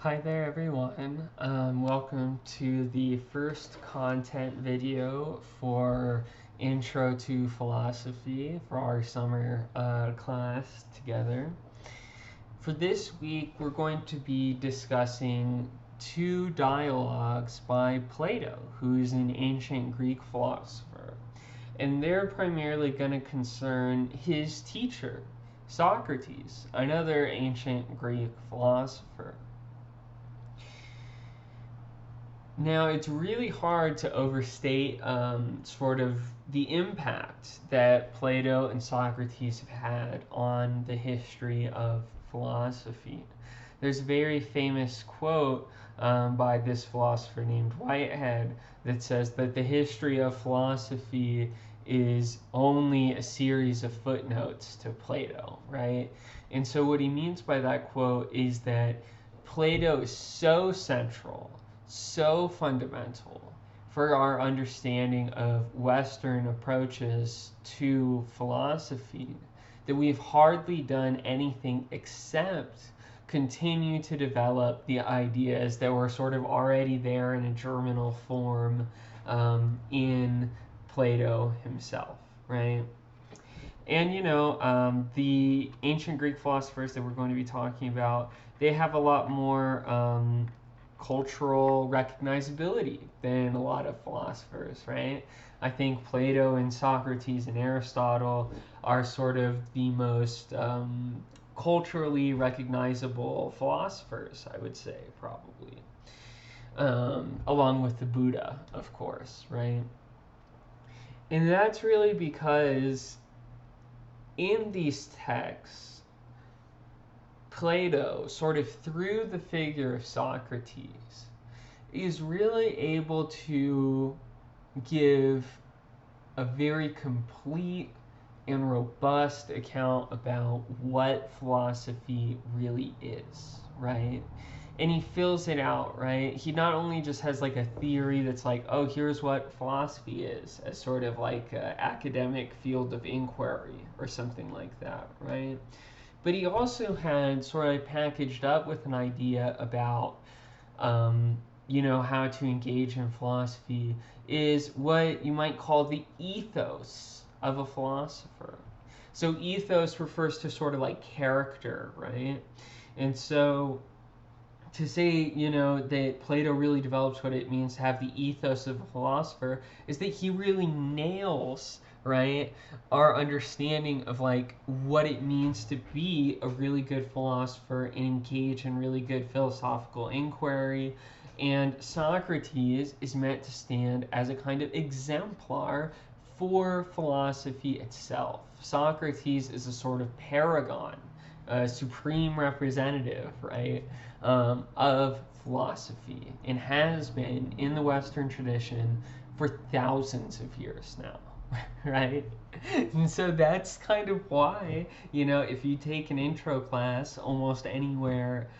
Hi there everyone, welcome to the first content video for Intro to Philosophy for our summer class together. For this week we're going to be discussing two dialogues by Plato, who's an ancient Greek philosopher. And they're primarily going to concern his teacher, Socrates, another ancient Greek philosopher. Now, it's really hard to overstate sort of the impact that Plato and Socrates have had on the history of philosophy. There's a very famous quote by this philosopher named Whitehead that says that the history of philosophy is only a series of footnotes to Plato, right? And so what he means by that quote is that Plato is so central, so fundamental for our understanding of Western approaches to philosophy that we've hardly done anything except continue to develop the ideas that were sort of already there in a germinal form in Plato himself, right? And the ancient Greek philosophers that we're going to be talking about, they have a lot more cultural recognizability than a lot of philosophers, right? I think Plato and Socrates and Aristotle are sort of the most culturally recognizable philosophers, I would say, probably. Along with the Buddha, of course, right? And that's really because in these texts, Plato, sort of through the figure of Socrates, is really able to give a very complete and robust account about what philosophy really is, right? And he fills it out, right? He not only just has like a theory that's like, oh, here's what philosophy is, as sort of like an academic field of inquiry or something like that, right? But he also had sort of packaged up with an idea about, how to engage in philosophy is what you might call the ethos of a philosopher. So ethos refers to sort of like character, right? And so to say, that Plato really develops what it means to have the ethos of a philosopher is that he really nails, right, our understanding of like what it means to be a really good philosopher and engage in really good philosophical inquiry. And Socrates is meant to stand as a kind of exemplar for philosophy itself. Socrates is a sort of paragon, a supreme representative, right, of philosophy, and has been in the Western tradition for thousands of years now, right? And so that's kind of why, if you take an intro class almost anywhere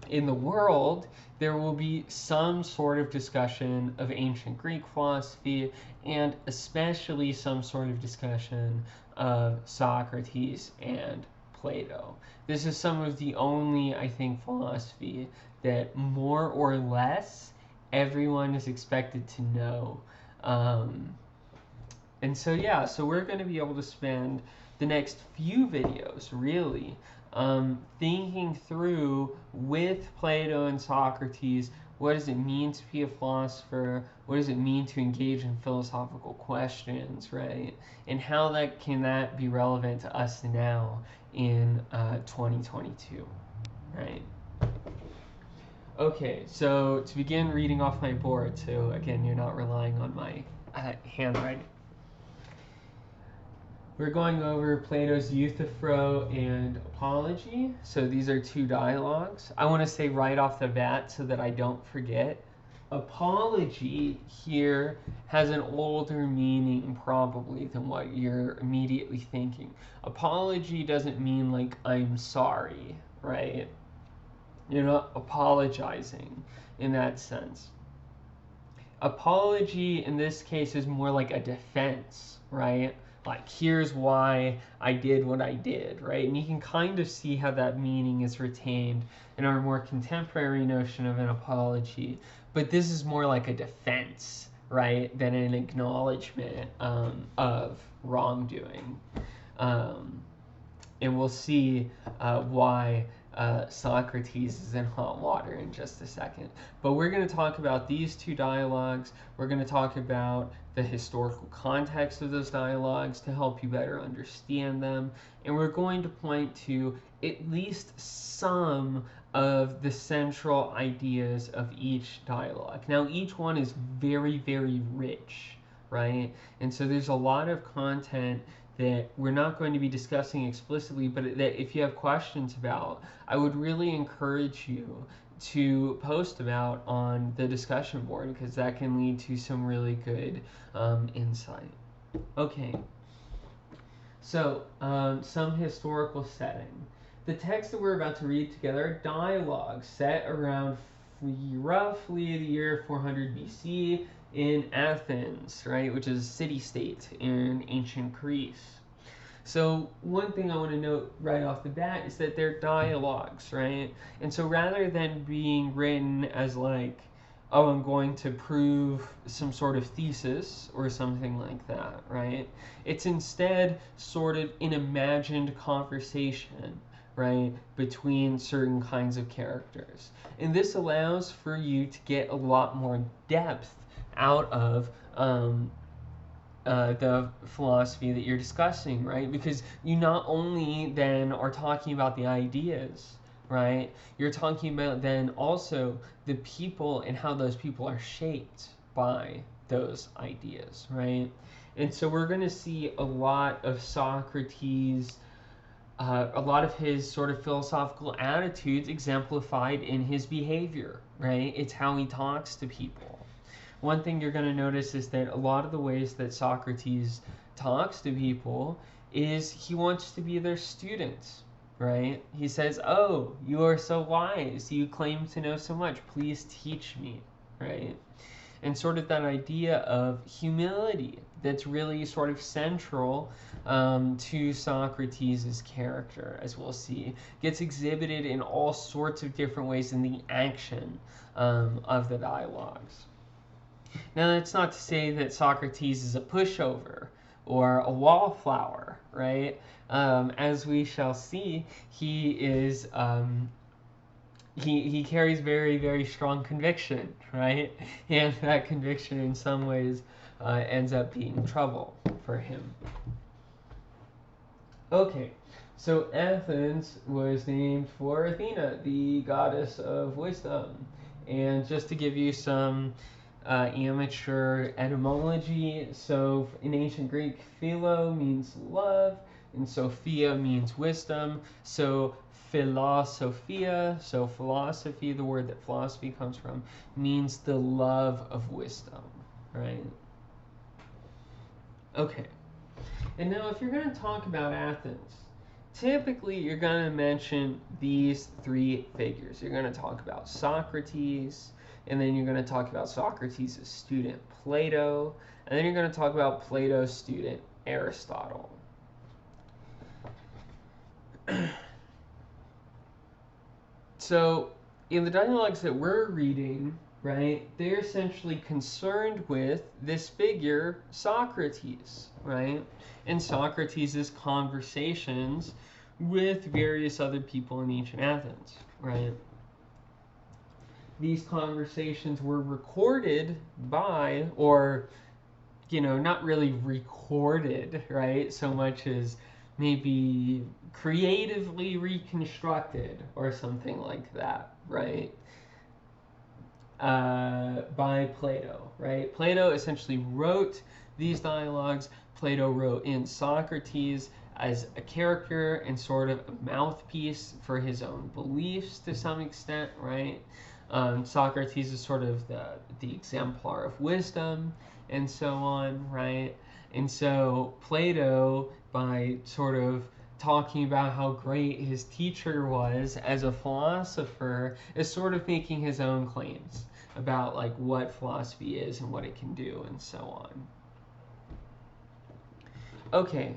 in the world, there will be some sort of discussion of ancient Greek philosophy, and especially some sort of discussion of Socrates and Plato. This is some of the only, I think, philosophy that more or less everyone is expected to know. And so, yeah, so we're going to be able to spend the next few videos really thinking through with Plato and Socrates, what does it mean to be a philosopher? What does it mean to engage in philosophical questions, right? And how can that be relevant to us now in 2022, right? Okay, so to begin reading off my board, so again, you're not relying on my handwriting. We're going over Plato's Euthyphro and Apology. So these are two dialogues. I want to say right off the bat so that I don't forget. Apology here has an older meaning probably than what you're immediately thinking. Apology doesn't mean like I'm sorry, right? You're not apologizing in that sense. Apology in this case is more like a defense, right? like, here's why I did what I did, right? And you can kind of see how that meaning is retained in our more contemporary notion of an apology. But this is more like a defense, right, than an acknowledgement of wrongdoing. And we'll see why Socrates is in hot water in just a second. But we're going to talk about these two dialogues. We're going to talk about the historical context of those dialogues to help you better understand them. And we're going to point to at least some of the central ideas of each dialogue. Now, each one is very, very rich, right? And so there's a lot of content that we're not going to be discussing explicitly, but that if you have questions about, I would really encourage you to post about on the discussion board, because that can lead to some really good insight. Okay, so some historical setting. The text that we're about to read together are dialogues set around roughly the year 400 BC in Athens, right, which is a city-state in ancient Greece. So one thing I want to note right off the bat is that they're dialogues, right? And so rather than being written as like, oh, I'm going to prove some sort of thesis or something like that, right? It's instead sort of an imagined conversation, right, between certain kinds of characters. And this allows for you to get a lot more depth out of the philosophy that you're discussing, right? Because you not only then are talking about the ideas, right? You're talking about then also the people and how those people are shaped by those ideas, right? And so we're going to see a lot of Socrates, a lot of his sort of philosophical attitudes exemplified in his behavior, right? It's how he talks to people. One thing you're going to notice is that a lot of the ways that Socrates talks to people is he wants to be their student, right? He says, oh, you are so wise. You claim to know so much. Please teach me, right? And sort of that idea of humility that's really sort of central to Socrates' character, as we'll see, gets exhibited in all sorts of different ways in the action of the dialogues. Now, that's not to say that Socrates is a pushover or a wallflower, right? As we shall see, he is he carries very, very strong conviction, right? And that conviction, in some ways, ends up being trouble for him. Okay, so Athens was named for Athena, the goddess of wisdom. And just to give you some amateur etymology. So in ancient Greek, philo means love, and Sophia means wisdom. So philosophia, so philosophy, the word that philosophy comes from, means the love of wisdom, right? Okay. And now if you're going to talk about Athens, typically you're going to mention these three figures. You're going to talk about Socrates, and then you're going to talk about Socrates' student Plato, and then you're going to talk about Plato's student Aristotle. So in the dialogues that we're reading, right, they're essentially concerned with this figure, Socrates, right, and Socrates' conversations with various other people in ancient Athens, right? These conversations were recorded by, or, not really recorded, right, so much as maybe creatively reconstructed or something like that, right, by Plato, right? Plato essentially wrote these dialogues. Plato wrote in Socrates as a character and sort of a mouthpiece for his own beliefs to some extent, right? Socrates is sort of the exemplar of wisdom and so on, right? And so Plato, by sort of talking about how great his teacher was as a philosopher, is sort of making his own claims about like what philosophy is and what it can do and so on. Okay,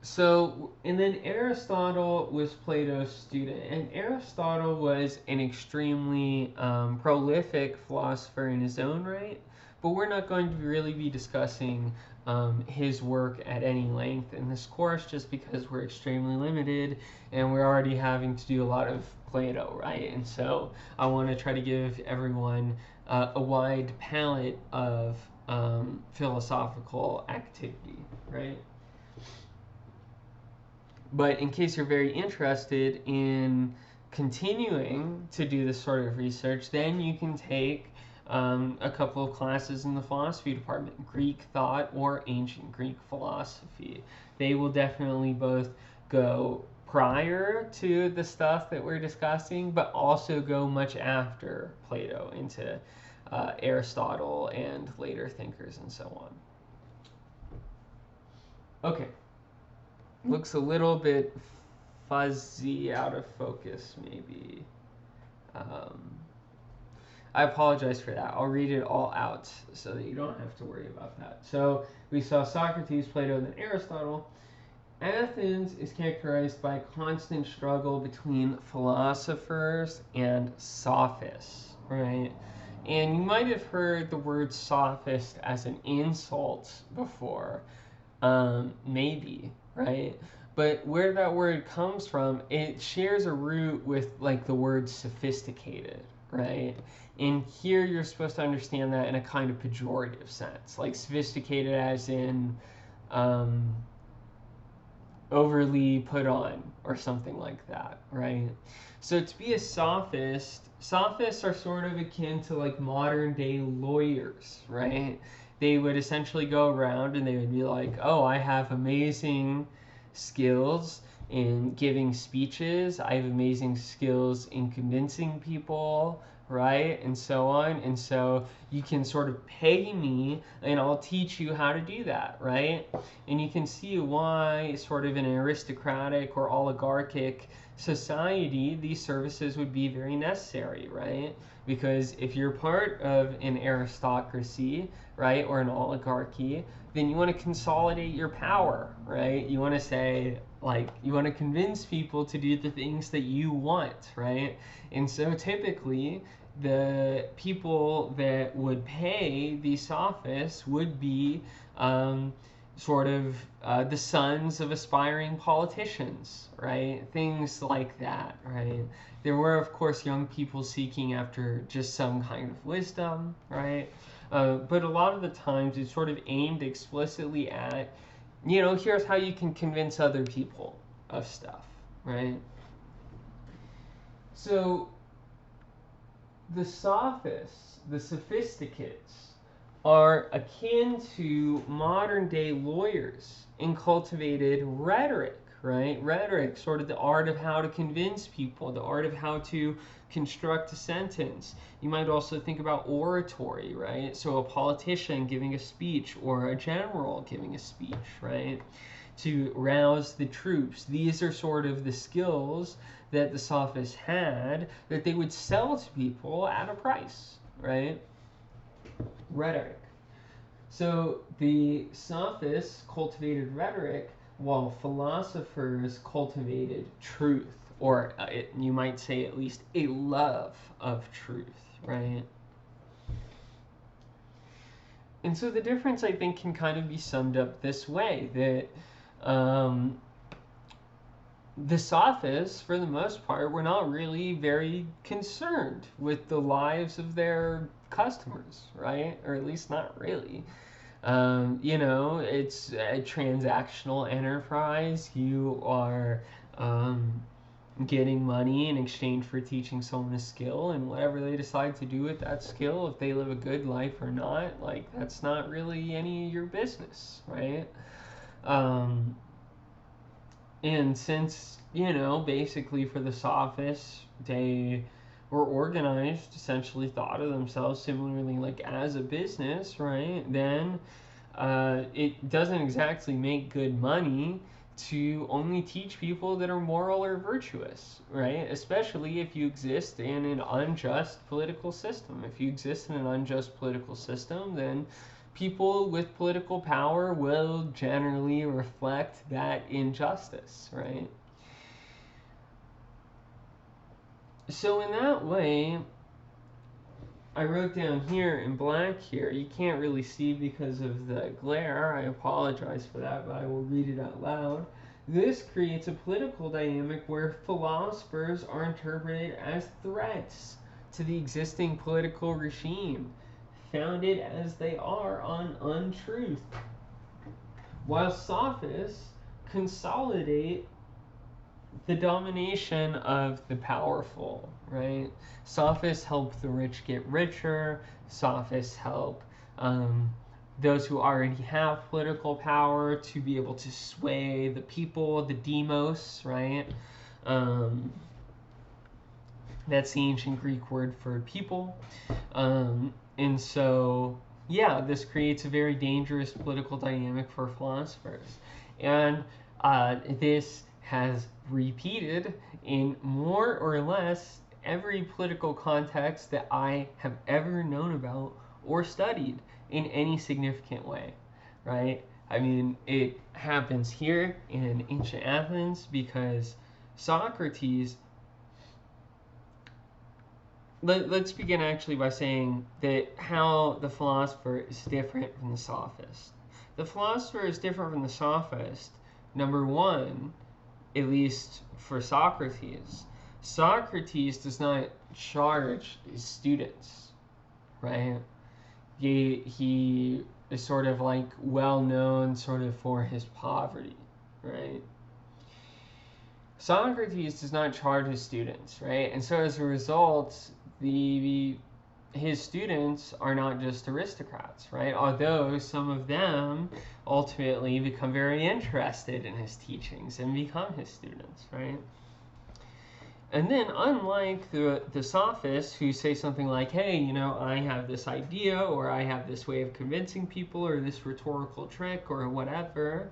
so, and then Aristotle was Plato's student, and Aristotle was an extremely prolific philosopher in his own right, but we're not going to really be discussing his work at any length in this course just because we're extremely limited and we're already having to do a lot of Plato, right? And so I want to try to give everyone a wide palette of philosophical activity, right? But in case you're very interested in continuing to do this sort of research, then you can take a couple of classes in the philosophy department, Greek thought or ancient Greek philosophy. They will definitely both go prior to the stuff that we're discussing, but also go much after Plato into Aristotle and later thinkers and so on. Okay. Looks a little bit fuzzy, out of focus, maybe. I apologize for that. I'll read it all out so that you don't have to worry about that. So we saw Socrates, Plato, and then Aristotle. Athens is characterized by a constant struggle between philosophers and sophists, right? And you might have heard the word sophist as an insult before. Maybe, right? But where that word comes from, it shares a root with like the word sophisticated, right? And here you're supposed to understand that in a kind of pejorative sense, like sophisticated as in overly put on or something like that, right? So to be a sophist, sophists are sort of akin to like modern day lawyers, right? They would essentially go around and they would be like, oh, I have amazing skills in giving speeches, I have amazing skills in convincing people, right? And so on. And so you can sort of pay me and I'll teach you how to do that, right? And you can see why, sort of in an aristocratic or oligarchic society, these services would be very necessary, right? Because if you're part of an aristocracy, right, or an oligarchy, then you want to consolidate your power, right? You want to say, like, you want to convince people to do the things that you want, right? And so typically, the people that would pay these sophists would be sort of the sons of aspiring politicians, right? Things like that, right? There were, of course, young people seeking after just some kind of wisdom, right? But a lot of the times it's sort of aimed explicitly at, here's how you can convince other people of stuff, right? So the sophists, the sophisticates, are akin to modern day lawyers in cultivated rhetoric, right? Rhetoric, sort of the art of how to convince people, the art of how to construct a sentence. You might also think about oratory, right? So a politician giving a speech or a general giving a speech, right? To rouse the troops. These are sort of the skills that the sophists had that they would sell to people at a price, right? Rhetoric. So the sophists cultivated rhetoric while philosophers cultivated truth, or you might say at least a love of truth, right? And so the difference, I think, can kind of be summed up this way, that the sophists, for the most part, were not really very concerned with the lives of their customers, right? Or at least not really. It's a transactional enterprise. You are getting money in exchange for teaching someone a skill, and whatever they decide to do with that skill, if they live a good life or not, like, that's not really any of your business, right? And since, basically for the sophists, they were organized, essentially thought of themselves similarly like as a business, right? Then it doesn't exactly make good money to only teach people that are moral or virtuous, right? Especially if you exist in an unjust political system. If you exist in an unjust political system, then people with political power will generally reflect that injustice, right? So in that way, I wrote down here in black here, you can't really see because of the glare, I apologize for that, but I will read it out loud. This creates a political dynamic where philosophers are interpreted as threats to the existing political regime, founded as they are on untruth, while sophists consolidate the domination of the powerful, right? Sophists help the rich get richer. Sophists help those who already have political power to be able to sway the people, the demos, right? That's the ancient Greek word for people. And so, yeah, this creates a very dangerous political dynamic for philosophers. And this has repeated in more or less every political context that I have ever known about or studied in any significant way, right? I mean, it happens here in ancient Athens because Socrates. Let's begin actually by saying that how the philosopher is different from the sophist. The philosopher is different from the sophist. Number one, at least for Socrates, Socrates does not charge his students, right? He is sort of like well known sort of for his poverty, right? Socrates does not charge his students, right? And so as a result, his students are not just aristocrats, right? Although some of them ultimately become very interested in his teachings and become his students, right? And then, unlike the sophists who say something like, hey, you know, I have this idea, or I have this way of convincing people, or this rhetorical trick, or whatever,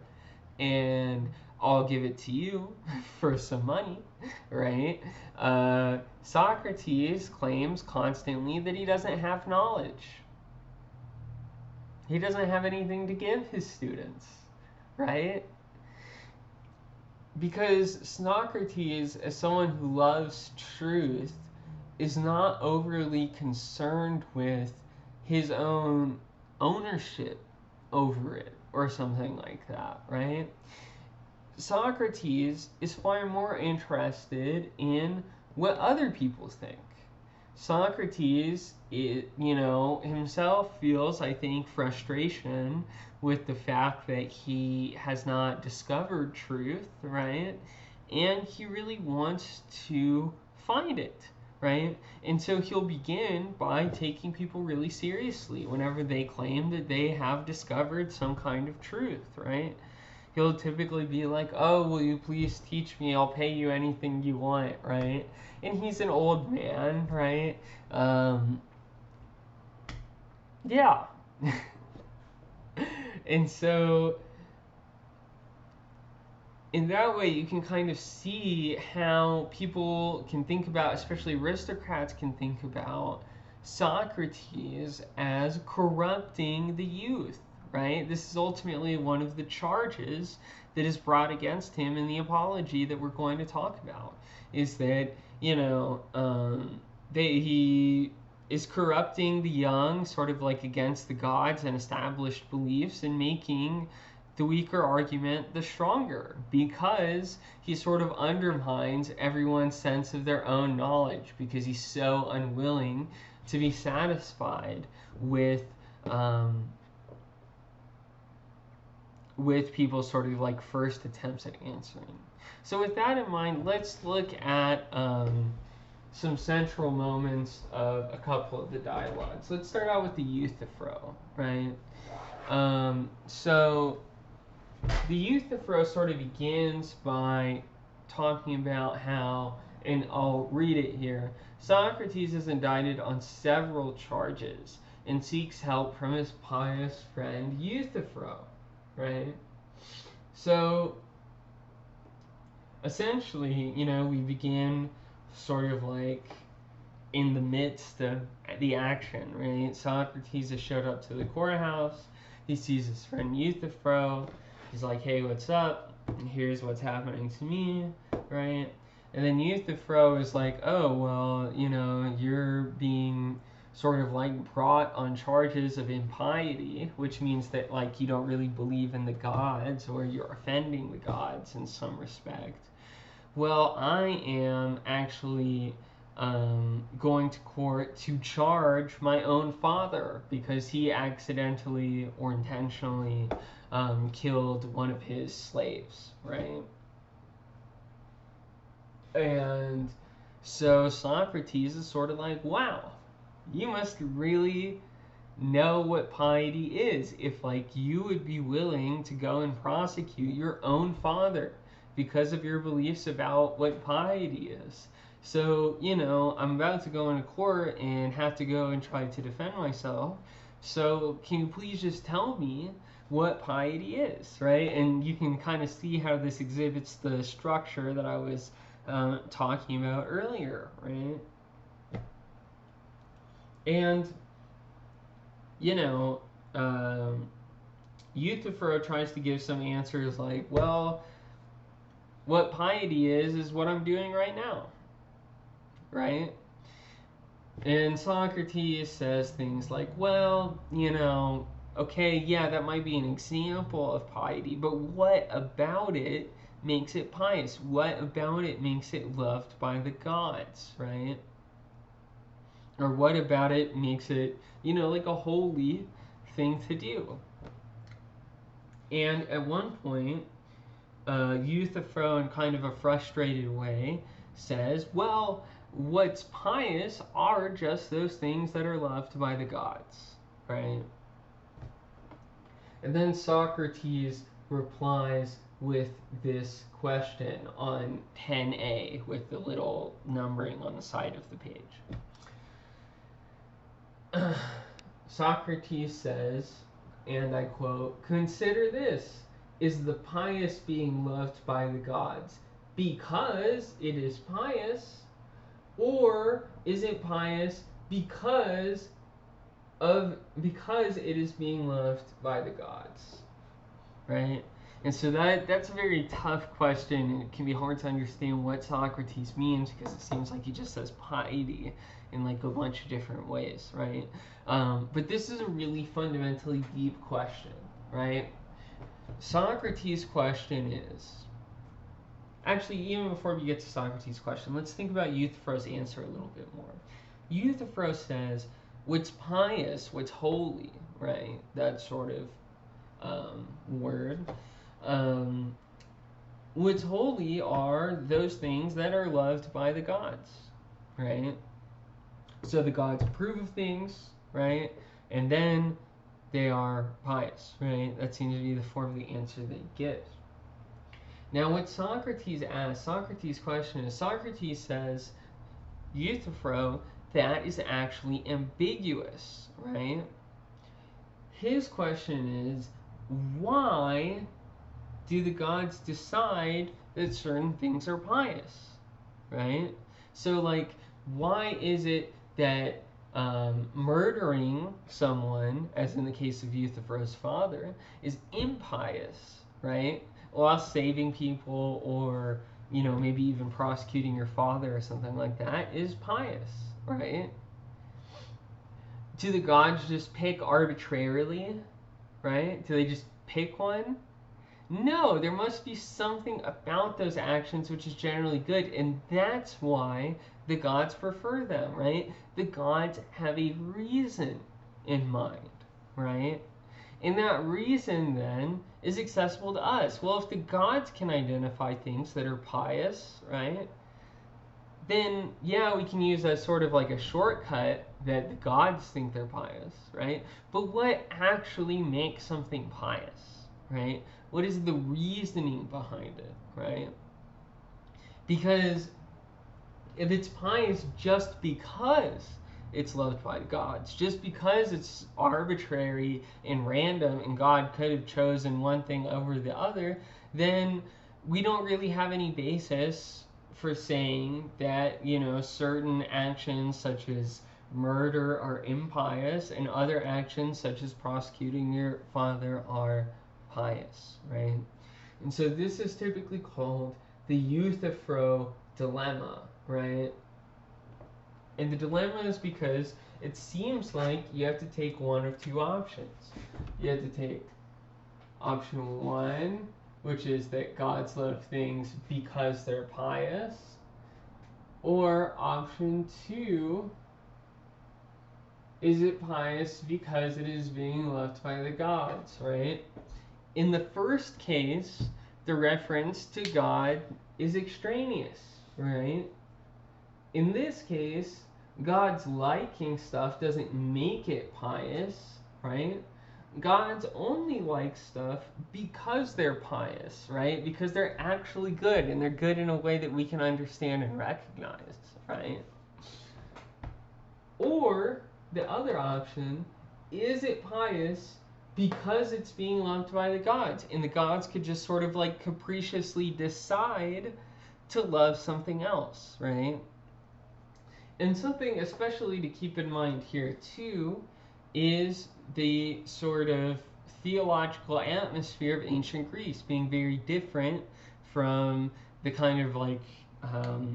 and I'll give it to you for some money, right? Socrates claims constantly that he doesn't have knowledge. He doesn't have anything to give his students, right? Because Socrates, as someone who loves truth, is not overly concerned with his own ownership over it or something like that, right? Socrates is far more interested in what other people think. Socrates, himself feels, I think, frustration with the fact that he has not discovered truth, right? And he really wants to find it, right? And so he'll begin by taking people really seriously whenever they claim that they have discovered some kind of truth, right? He'll typically be like, oh, will you please teach me? I'll pay you anything you want, right? And he's an old man, right? Yeah. And so, in that way, you can kind of see how people can think about, especially aristocrats can think about Socrates as corrupting the youth, right? This is ultimately one of the charges that is brought against him in the apology that we're going to talk about, is that, he is corrupting the young, sort of like against the gods and established beliefs, and making the weaker argument the stronger, because he sort of undermines everyone's sense of their own knowledge, because he's so unwilling to be satisfied with people's sort of like first attempts at answering. So with that in mind, let's look at some central moments of a couple of the dialogues. Let's start out with the Euthyphro, right? So the Euthyphro sort of begins by talking about how, and I'll read it here, Socrates is indicted on several charges and seeks help from his pious friend Euthyphro, right? So essentially, we begin sort of like in the midst of the action, right? Socrates has showed up to the courthouse. He sees his friend Euthyphro. He's like, hey, what's up? And here's what's happening to me, right? And then Euthyphro is like, oh, well, you're being sort of like brought on charges of impiety, which means that like you don't really believe in the gods, or you're offending the gods in some respect. Well, I am actually going to court to charge my own father because he accidentally or intentionally killed one of his slaves, right? And so Socrates is sort of like, wow, you must really know what piety is if like you would be willing to go and prosecute your own father because of your beliefs about what piety is. So, I'm about to go into court and have to go and try to defend myself. So, can you please just tell me what piety is, right? And you can kind of see how this exhibits the structure that I was talking about earlier, right? And, Euthyphro tries to give some answers like, well, what piety is what I'm doing right now, right? And Socrates says things like, well, okay, yeah, that might be an example of piety, but what about it makes it pious? What about it makes it loved by the gods, right? Or what about it makes it, like a holy thing to do? And at one point, Euthyphro, in kind of a frustrated way, says, well, what's pious are just those things that are loved by the gods, right? And then Socrates replies with this question on 10a with the little numbering on the side of the page. Socrates says, and I quote, "Consider this. Is the pious being loved by the gods because it is pious, or is it pious because it is being loved by the gods?" Right? And so that's a very tough question, and it can be hard to understand what Socrates means because it seems like he just says piety in like a bunch of different ways, right? But this is a really fundamentally deep question, right? Socrates' question is, actually, even before we get to Socrates' question, let's think about Euthyphro's answer a little bit more. Euthyphro says, what's pious, what's holy, right? That sort of word. What's holy are those things that are loved by the gods, right? So the gods approve of things, right? And then they are pious, right? That seems to be the form of the answer that he gives. Now, what Socrates asks, Socrates' question is, Socrates says, Euthyphro, that is actually ambiguous, right? His question is, why do the gods decide that certain things are pious, right? So, like, why is it that murdering someone, as in the case of Euthyphro's father, is impious, right? While saving people, or maybe even prosecuting your father or something like that, is pious, right? Do the gods just pick arbitrarily, right? Do they just pick one? No, there must be something about those actions which is generally good, and that's why the gods prefer them, right? The gods have a reason in mind, right? And that reason then is accessible to us. Well, if the gods can identify things that are pious, right, then yeah, we can use as sort of like a shortcut that the gods think they're pious, right? But what actually makes something pious, right? What is the reasoning behind it, right? Because if it's pious just because it's loved by the gods, just because it's arbitrary and random and God could have chosen one thing over the other, then we don't really have any basis for saying that, you know, certain actions such as murder are impious and other actions such as prosecuting your father are pious, right? And so this is typically called the Euthyphro Dilemma, right? And the dilemma is because it seems like you have to take one of two options. You have to take option one, which is that gods love things because they're pious, or option two, is it pious because it is being loved by the gods, right? In the first case, the reference to God is extraneous, right? In this case, God's liking stuff doesn't make it pious, right? Gods only like stuff because they're pious, right? Because they're actually good, and they're good in a way that we can understand and recognize, right? Or the other option, is it pious because it's being loved by the gods, and the gods could just sort of like capriciously decide to love something else, right? And something especially to keep in mind here too is the sort of theological atmosphere of ancient Greece being very different from the kind of like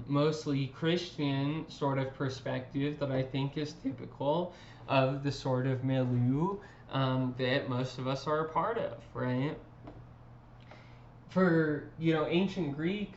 mostly Christian sort of perspective that I think is typical of the sort of milieu that most of us are a part of, right? For, you know, ancient Greek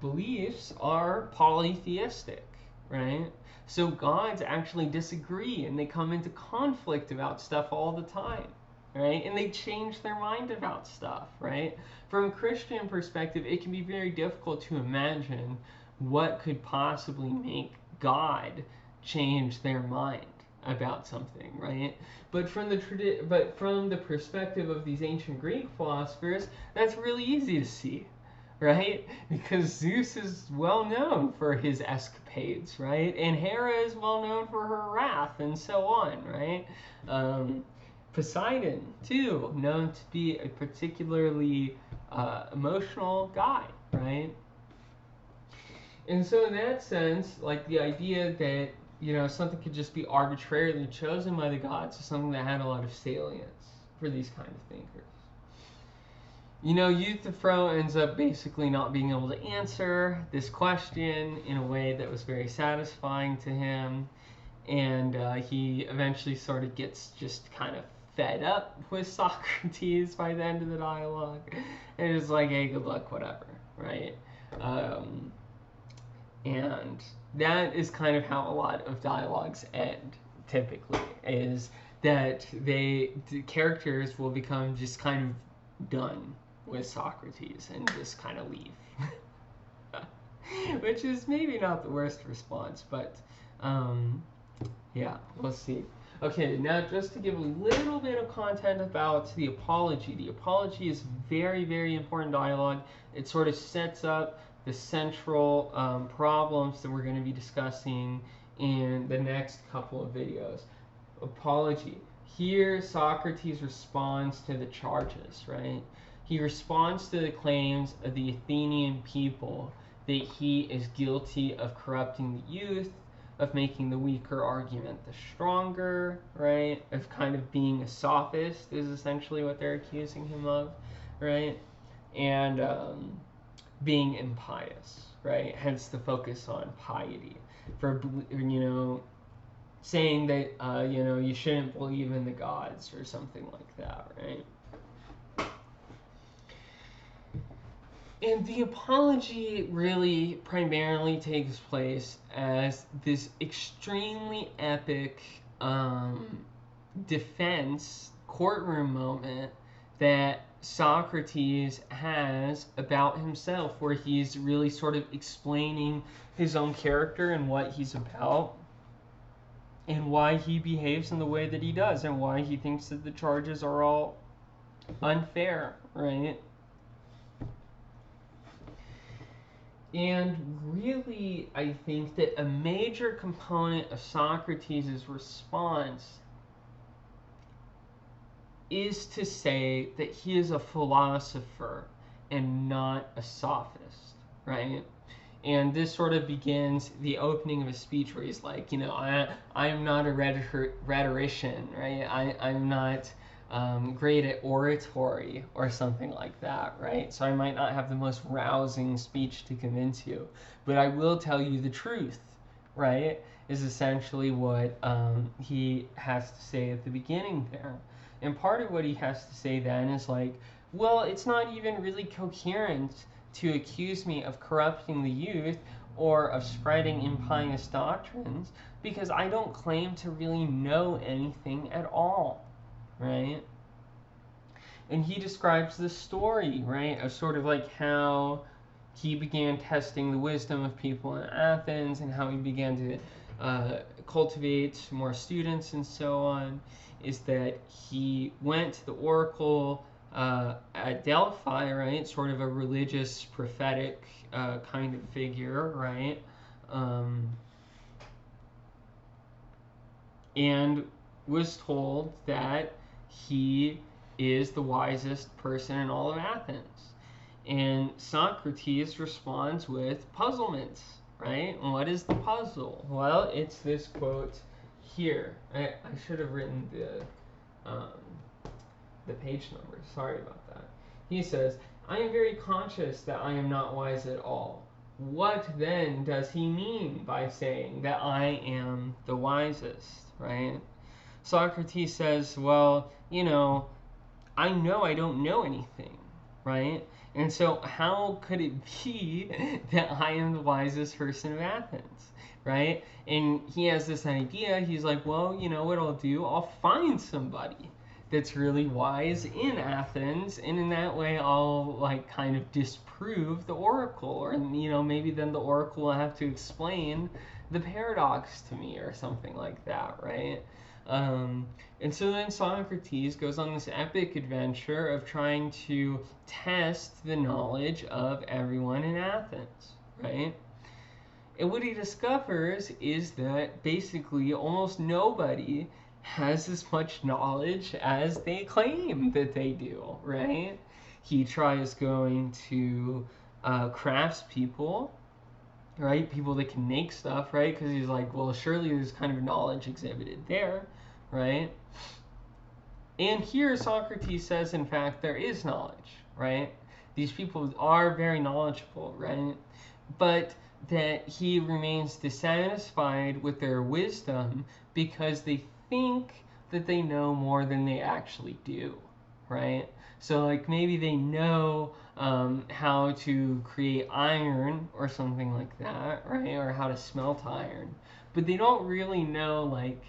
beliefs are polytheistic, right? So gods actually disagree and they come into conflict about stuff all the time, right? And they change their mind about stuff, right? From a Christian perspective, it can be very difficult to imagine what could possibly make God change their mind about something, right? But from the perspective of these ancient Greek philosophers, that's really easy to see, right? Because Zeus is well known for his escapades, right? And Hera is well known for her wrath, and so on, right? Poseidon, too, known to be a particularly emotional guy, right? And so in that sense, like the idea that, you know, something could just be arbitrarily chosen by the gods is something that had a lot of salience for these kind of thinkers. You know, Euthyphro ends up basically not being able to answer this question in a way that was very satisfying to him, and he eventually sort of gets just kind of fed up with Socrates by the end of the dialogue, and is like, hey, good luck, whatever, right? And that is kind of how a lot of dialogues end, typically, is that the characters will become just kind of done with Socrates and just kind of leave. Which is maybe not the worst response, but yeah, we'll see. Okay, now just to give a little bit of content about the Apology. The Apology is very, very important dialogue. It sort of sets up the central problems that we're going to be discussing in the next couple of videos. Apology. Here, Socrates responds to the charges, right? He responds to the claims of the Athenian people that he is guilty of corrupting the youth, of making the weaker argument the stronger, right? Of kind of being a sophist is essentially what they're accusing him of, right? And being impious, right? Hence the focus on piety. For, you know, saying that, you know, you shouldn't believe in the gods or something like that, right? And the Apology really primarily takes place as this extremely epic defense courtroom moment that Socrates has about himself, where he's really sort of explaining his own character and what he's about, and why he behaves in the way that he does, and why he thinks that the charges are all unfair, right? And really, I think that a major component of Socrates' response is to say that he is a philosopher and not a sophist, right? And this sort of begins the opening of a speech where he's like, I'm not a rhetorician, right? I'm not great at oratory or something like that, right? So I might not have the most rousing speech to convince you, but I will tell you the truth, right? Is essentially what he has to say at the beginning there. And part of what he has to say then is like, well, it's not even really coherent to accuse me of corrupting the youth or of spreading impious doctrines because I don't claim to really know anything at all, right? And he describes the story, right, of sort of like how he began testing the wisdom of people in Athens and how he began to cultivate more students and so on, is that he went to the oracle at Delphi, right, sort of a religious, prophetic kind of figure, right, and was told that he is the wisest person in all of Athens. And Socrates responds with puzzlement, right? And what is the puzzle? Well, it's this quote here. I should have written the page number. Sorry about that. He says, I am very conscious that I am not wise at all. What then does he mean by saying that I am the wisest, right? Socrates says, well, I know I don't know anything, right? And so how could it be that I am the wisest person of Athens, right? And he has this idea. He's like, well, you know what I'll do? I'll find somebody that's really wise in Athens, and in that way I'll like kind of disprove the oracle, and maybe then the oracle will have to explain the paradox to me or something like that, right? And so then Socrates goes on this epic adventure of trying to test the knowledge of everyone in Athens, right? And what he discovers is that basically almost nobody has as much knowledge as they claim that they do, right? He tries going to craftspeople, right? People that can make stuff, right? Because he's like, well, surely there's kind of knowledge exhibited there, right? And here Socrates says, in fact, there is knowledge, right? These people are very knowledgeable, right? But that he remains dissatisfied with their wisdom because they think that they know more than they actually do, right? So like maybe they know how to create iron or something like that, right? Or how to smelt iron, but they don't really know like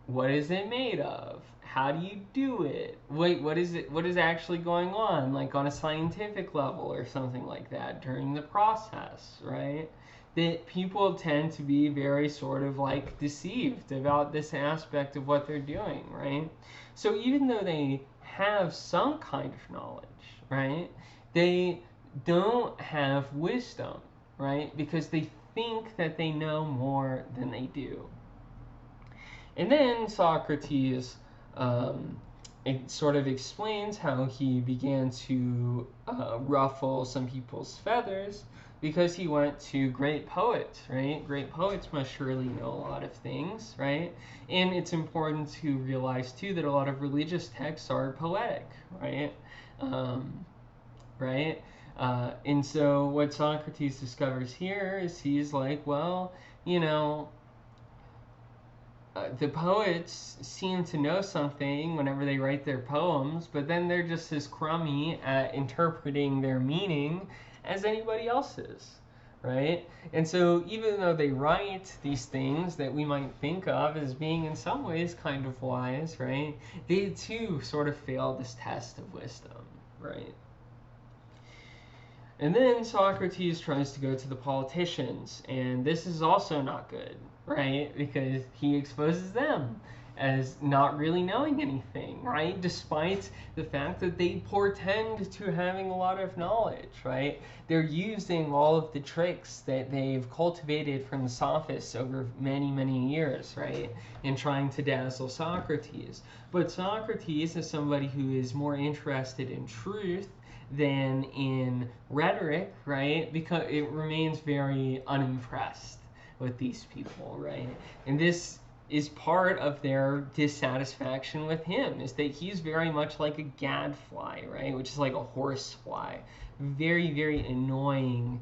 what is it made of? How do you do it? Wait, what is it? What is actually going on, like on a scientific level or something like that during the process, right? That people tend to be very sort of like deceived about this aspect of what they're doing, right? So even though they have some kind of knowledge, right, they don't have wisdom, right? Because they think that they know more than they do. And then Socrates it sort of explains how he began to ruffle some people's feathers because he went to great poets, right? Great poets must surely know a lot of things, right? And it's important to realize too that a lot of religious texts are poetic, right? Right? And so what Socrates discovers here is he's like, well, the poets seem to know something whenever they write their poems, but then they're just as crummy at interpreting their meaning as anybody else is, right? And so even though they write these things that we might think of as being in some ways kind of wise, right, they too sort of fail this test of wisdom, right? And then Socrates tries to go to the politicians, and this is also not good, right? Because he exposes them as not really knowing anything, right? Despite the fact that they portend to having a lot of knowledge, right? They're using all of the tricks that they've cultivated from the Sophists over many, many years, right? In trying to dazzle Socrates. But Socrates is somebody who is more interested in truth than in rhetoric, right? Because it remains very unimpressed with these people, right? And this is part of their dissatisfaction with him, is that he's very much like a gadfly, right? Which is like a horsefly. Very, very annoying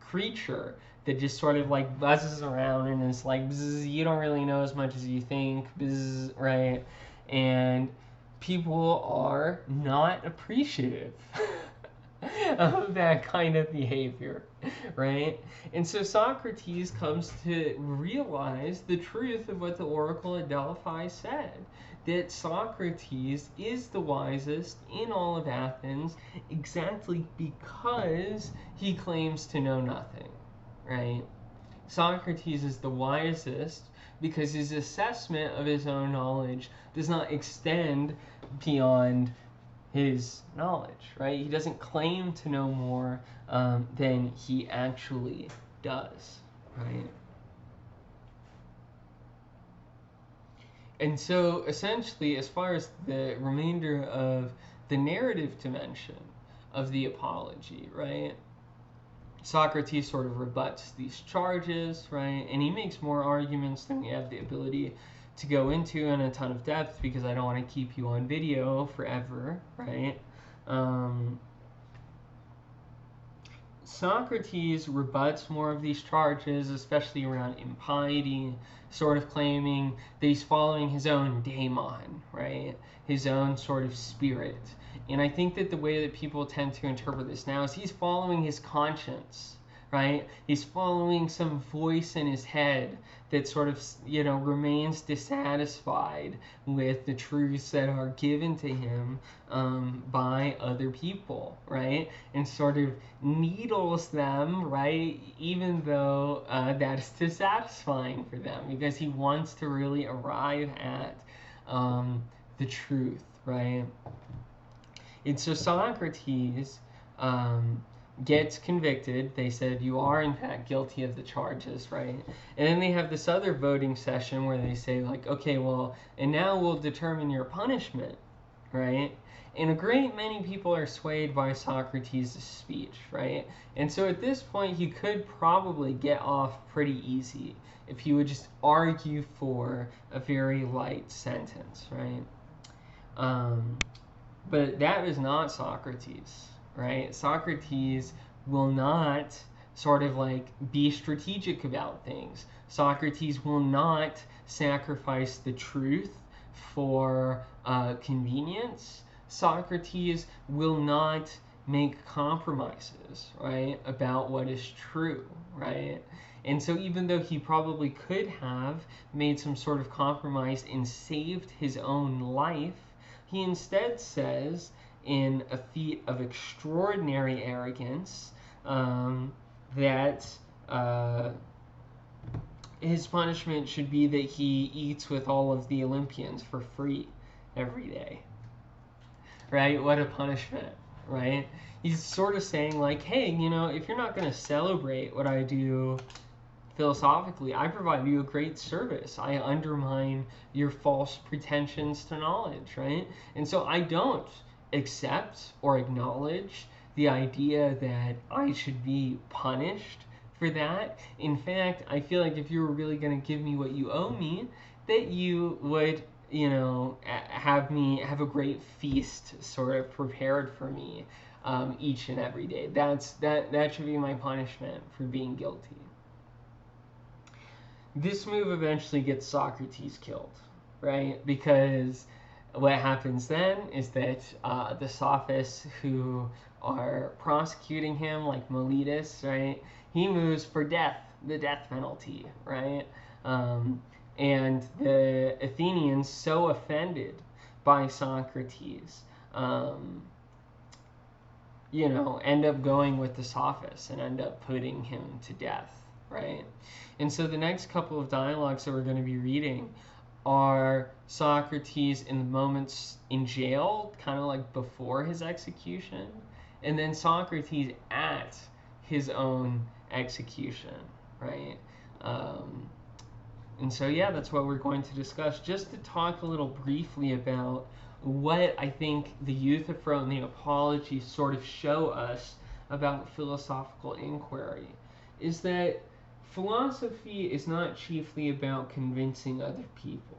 creature that just sort of like buzzes around and is like, bzz, you don't really know as much as you think, bzz, right? And people are not appreciative of that kind of behavior, right? And so Socrates comes to realize the truth of what the Oracle at Delphi said, that Socrates is the wisest in all of Athens exactly because he claims to know nothing, right? Socrates is the wisest because his assessment of his own knowledge does not extend beyond his knowledge, right? He doesn't claim to know more than he actually does, right? And so essentially, as far as the remainder of the narrative dimension of the apology, right? Socrates sort of rebuts these charges, right? And he makes more arguments than we have the ability to go into in a ton of depth because I don't want to keep you on video forever, right? Socrates rebuts more of these charges, especially around impiety, sort of claiming that he's following his own daemon, right? His own sort of spirit. And I think that the way that people tend to interpret this now is he's following his conscience, right? He's following some voice in his head that sort of, remains dissatisfied with the truths that are given to him by other people, right? And sort of needles them, right? Even though that is dissatisfying for them because he wants to really arrive at the truth, right? And so Socrates gets convicted. They said, you are in fact guilty of the charges, right? And then they have this other voting session where they say, like, okay, well, and now we'll determine your punishment, right? And a great many people are swayed by Socrates' speech, right? And so at this point, he could probably get off pretty easy if he would just argue for a very light sentence, right? But that is not Socrates, right? Socrates will not sort of like be strategic about things. Socrates will not sacrifice the truth for convenience. Socrates will not make compromises, right, about what is true, right? And so even though he probably could have made some sort of compromise and saved his own life, he instead says, in a feat of extraordinary arrogance, that his punishment should be that he eats with all of the Olympians for free every day. Right? What a punishment, right? He's sort of saying, like, hey, if you're not going to celebrate what I do philosophically, I provide you a great service. I undermine your false pretensions to knowledge, right? And so I don't accept or acknowledge the idea that I should be punished for that. In fact, I feel like if you were really going to give me what you owe me, that you would, have a great feast sort of prepared for me each and every day. That should be my punishment for being guilty. This move eventually gets Socrates killed, right? Because what happens then is that the Sophists who are prosecuting him, like Miletus, right? He moves for death, the death penalty, right? And the Athenians, so offended by Socrates, end up going with the Sophists and end up putting him to death, right? And so the next couple of dialogues that we're going to be reading are Socrates in the moments in jail, kind of like before his execution, and then Socrates at his own execution, right? And so, yeah, that's what we're going to discuss. Just to talk a little briefly about what I think the Euthyphro and the Apology sort of show us about philosophical inquiry is that philosophy is not chiefly about convincing other people.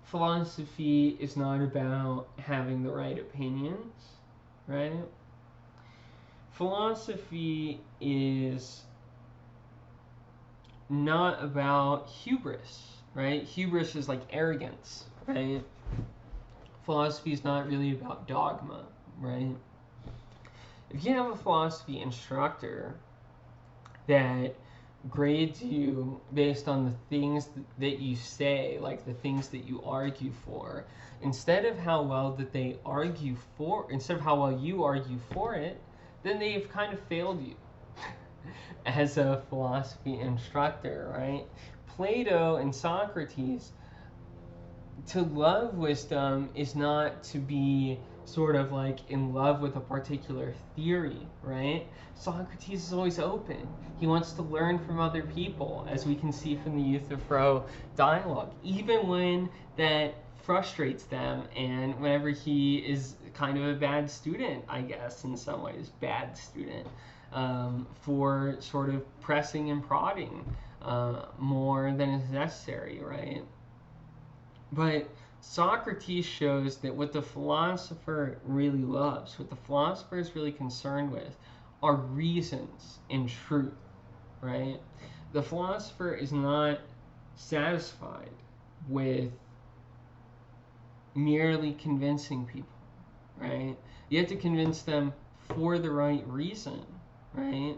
Philosophy is not about having the right opinions, right? Philosophy is not about hubris, right? Hubris is like arrogance, right? Philosophy is not really about dogma, right? If you have a philosophy instructor that grades you based on the things that you say, like the things that you argue for, instead of how well you argue for it, then they've kind of failed you as a philosophy instructor, right? Plato and Socrates, to love wisdom is not to be sort of like in love with a particular theory, right? Socrates is always open. He wants to learn from other people, as we can see from the Euthyphro dialogue, even when that frustrates them and whenever he is kind of a bad student, I guess, in some ways, bad student, for sort of pressing and prodding more than is necessary, right? But Socrates shows that what the philosopher really loves, what the philosopher is really concerned with, are reasons and truth, right? The philosopher is not satisfied with merely convincing people, right? You have to convince them for the right reason, right?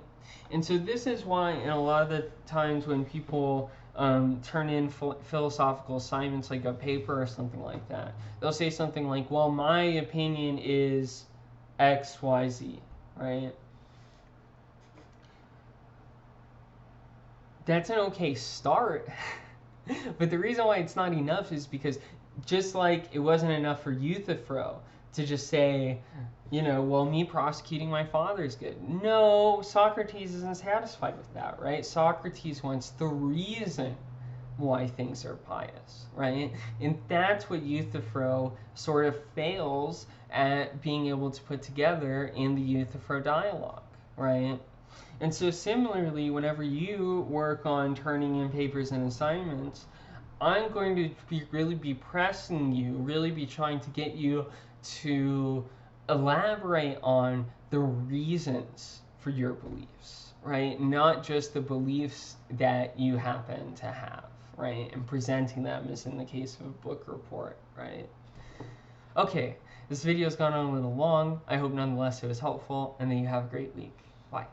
And so this is why in a lot of the times when people turn in philosophical assignments like a paper or something like that, they'll say something like, well, my opinion is X, Y, Z, right? That's an okay start. But the reason why it's not enough is because just like it wasn't enough for Euthyphro to just say, well, me prosecuting my father is good. No, Socrates isn't satisfied with that, right? Socrates wants the reason why things are pious, right? And that's what Euthyphro sort of fails at being able to put together in the Euthyphro dialogue, right? And so similarly, whenever you work on turning in papers and assignments, I'm going to really be pressing you, really be trying to get you to elaborate on the reasons for your beliefs, right? Not just the beliefs that you happen to have, right? And presenting them as in the case of a book report, right? Okay, this video's gone on a little long. I hope nonetheless it was helpful, and that you have a great week. Bye.